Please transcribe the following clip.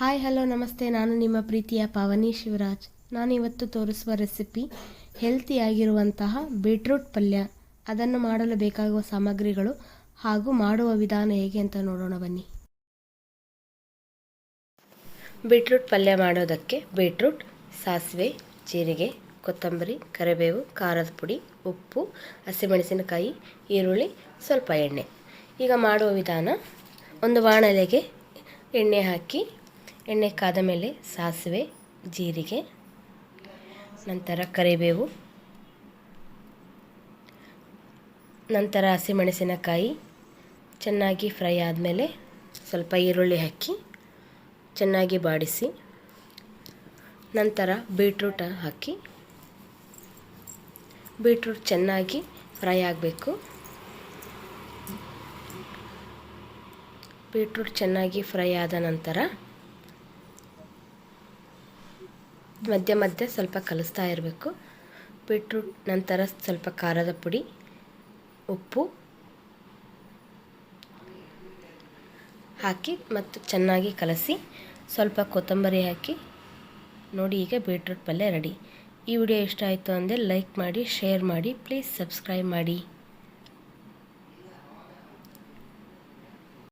Hi hello ನಮಸ್ತೆ. ನಾನು ನಿಮ್ಮ ಪ್ರೀತಿಯ ಪಾವನಿ ಶಿವರಾಜ್. ನಾನಿವತ್ತು ತೋರಿಸುವ ರೆಸಿಪಿ ಹೆಲ್ತಿಯಾಗಿರುವಂತಹ ಬೀಟ್ರೂಟ್ ಪಲ್ಯ. ಅದನ್ನು ಮಾಡಲು ಬೇಕಾಗುವ ಸಾಮಗ್ರಿಗಳು ಹಾಗೂ ಮಾಡುವ ವಿಧಾನ ಹೇಗೆ ಅಂತ ನೋಡೋಣ ಬನ್ನಿ. ಬೀಟ್ರೂಟ್ ಪಲ್ಯ ಮಾಡೋದಕ್ಕೆ ಬೀಟ್ರೂಟ್, ಸಾಸಿವೆ, ಜೀರಿಗೆ, ಕೊತ್ತಂಬರಿ, ಕರಿಬೇವು, ಖಾರದ ಪುಡಿ, ಉಪ್ಪು, ಹಸಿಮೆಣಸಿನಕಾಯಿ, ಈರುಳ್ಳಿ, ಸ್ವಲ್ಪ ಎಣ್ಣೆ. ಈಗ ಮಾಡುವ ವಿಧಾನ: ಒಂದು ಬಾಣಲೆಗೆ ಎಣ್ಣೆ ಹಾಕಿ, ಎಣ್ಣೆ ಕಾದ ಮೇಲೆ ಸಾಸಿವೆ, ಜೀರಿಗೆ, ನಂತರ ಕರಿಬೇವು, ನಂತರ ಹಸಿಮೆಣಸಿನಕಾಯಿ ಚೆನ್ನಾಗಿ ಫ್ರೈ ಆದಮೇಲೆ ಸ್ವಲ್ಪ ಈರುಳ್ಳಿ ಹಾಕಿ ಚೆನ್ನಾಗಿ ಬಾಡಿಸಿ, ನಂತರ ಬೀಟ್ರೂಟ್ ಹಾಕಿ ಬೀಟ್ರೂಟ್ ಚೆನ್ನಾಗಿ ಫ್ರೈ ಆಗಬೇಕು. ಬೀಟ್ರೂಟ್ ಚೆನ್ನಾಗಿ ಫ್ರೈ ಆದ ನಂತರ ಮಧ್ಯ ಮಧ್ಯೆ ಸ್ವಲ್ಪ ಕಲಿಸ್ತಾ ಇರಬೇಕು. ಬೀಟ್ರೂಟ್ ನಂತರ ಸ್ವಲ್ಪ ಖಾರದ ಪುಡಿ, ಉಪ್ಪು ಹಾಕಿ ಮತ್ತು ಚೆನ್ನಾಗಿ ಕಲಸಿ ಸ್ವಲ್ಪ ಕೊತ್ತಂಬರಿ ಹಾಕಿ ನೋಡಿ. ಈಗ ಬೀಟ್ರೂಟ್ ಪಲ್ಯ ರೆಡಿ. ಈ ವಿಡಿಯೋ ಇಷ್ಟ ಆಯಿತು ಅಂದರೆ ಲೈಕ್ ಮಾಡಿ, ಶೇರ್ ಮಾಡಿ, ಪ್ಲೀಸ್ ಸಬ್ಸ್ಕ್ರೈಬ್ ಮಾಡಿ.